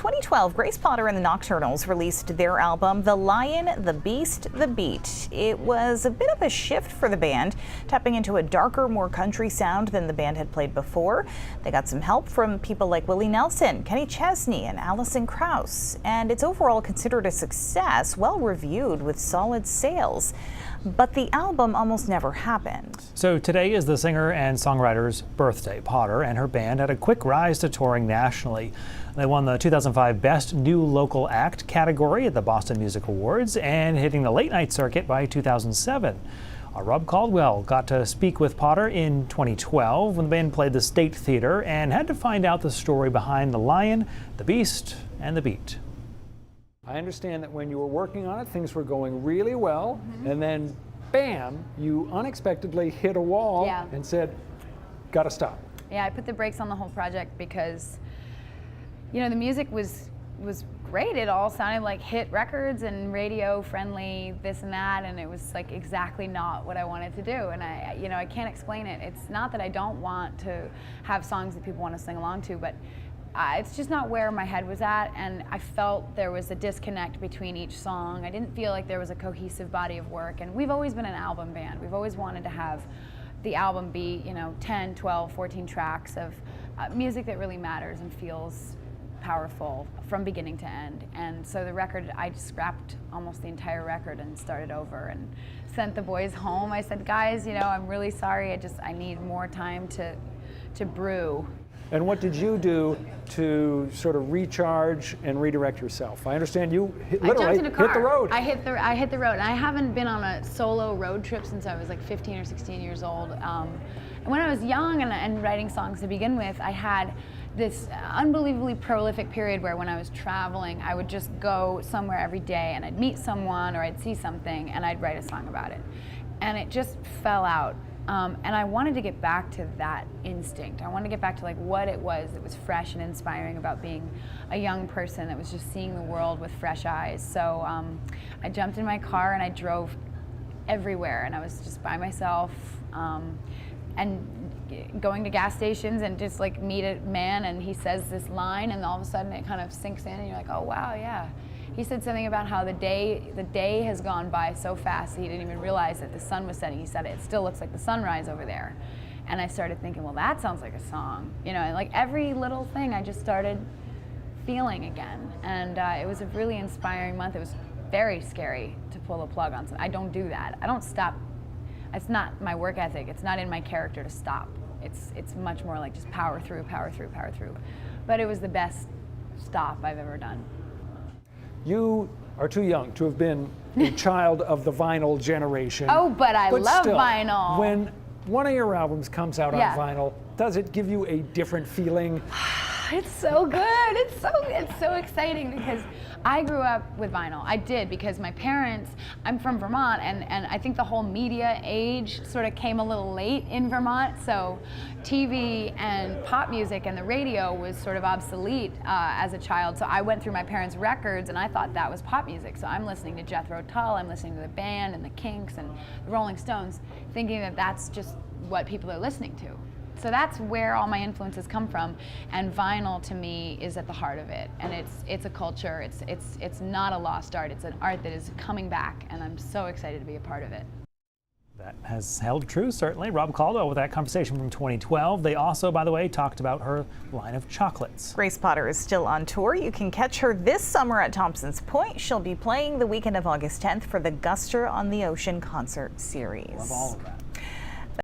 2012, Grace Potter and the Nocturnals released their album, The Lion, the Beast, the Beat. It was a bit of a shift for the band, tapping into a darker, more country sound than the band had played before. They got some help from people like Willie Nelson, Kenny Chesney, and Alison Krauss, and it's overall considered a success, well reviewed with solid sales. But the album almost never happened. So today is the singer and songwriter's birthday. Potter and her band had a quick rise to touring nationally. They won the 2005 Best New Local Act category at the Boston Music Awards and hitting the late night circuit by 2007. Rob Caldwell got to speak with Potter in 2012 when the band played the State Theater and had to find out the story behind The Lion, the Beast, and the Beat. I understand that when you were working on it, things were going really well, and then, bam, you unexpectedly hit a wall and said, gotta stop. Yeah, I put the brakes on the whole project because, you know, the music was great. It all sounded like hit records and radio friendly, this and that, and it was like exactly not what I wanted to do. And I can't explain it. It's not that I don't want to have songs that people want to sing along to, but it's just not where my head was at, and I felt there was a disconnect between each song. I didn't feel like there was a cohesive body of work, and we've always been an album band. We've always wanted to have the album be, 10, 12, 14 tracks of music that really matters and feels powerful from beginning to end. And so the record, I just scrapped almost the entire record and started over and sent the boys home. I said, guys, I'm really sorry, I need more time to brew. And what did you do to sort of recharge and redirect yourself? I understand you literally hit the road. I hit the road. And I haven't been on a solo road trip since I was like 15 or 16 years old. And when I was young and writing songs to begin with, I had this unbelievably prolific period where when I was traveling, I would just go somewhere every day and I'd meet someone or I'd see something and I'd write a song about it. And it just fell out. And I wanted to get back to that instinct. I wanted to get back to like what it was that was fresh and inspiring about being a young person that was just seeing the world with fresh eyes. So I jumped in my car and I drove everywhere, and I was just by myself and going to gas stations and just like meet a man and he says this line and all of a sudden it kind of sinks in and you're like, oh wow, yeah. He said something about how the day has gone by so fast that he didn't even realize that the sun was setting. He said it still looks like the sunrise over there. And I started thinking, well, that sounds like a song. And like every little thing I just started feeling again. And it was a really inspiring month. It was very scary to pull the plug on something. I don't do that. I don't stop. It's not my work ethic. It's not in my character to stop. It's much more like just power through, power through, power through. But it was the best stop I've ever done. You are too young to have been a child of the vinyl generation. Oh, but I love still, vinyl. When one of your albums comes out on vinyl, does it give you a different feeling? It's so good. It's so exciting because I grew up with vinyl. I did because my parents, I'm from Vermont, and I think the whole media age sort of came a little late in Vermont, so TV and pop music and the radio was sort of obsolete as a child. So I went through my parents' records and I thought that was pop music. So I'm listening to Jethro Tull, I'm listening to the band and the Kinks and the Rolling Stones, thinking that that's just what people are listening to. So that's where all my influences come from, and vinyl to me is at the heart of it. And it's a culture. It's not a lost art. It's an art that is coming back, and I'm so excited to be a part of it. That has held true, certainly. Rob Caldwell with that conversation from 2012. They also, by the way, talked about her line of chocolates. Grace Potter is still on tour. You can catch her this summer at Thompson's Point. She'll be playing the weekend of August 10th for the Guster on the Ocean concert series. Love all of that.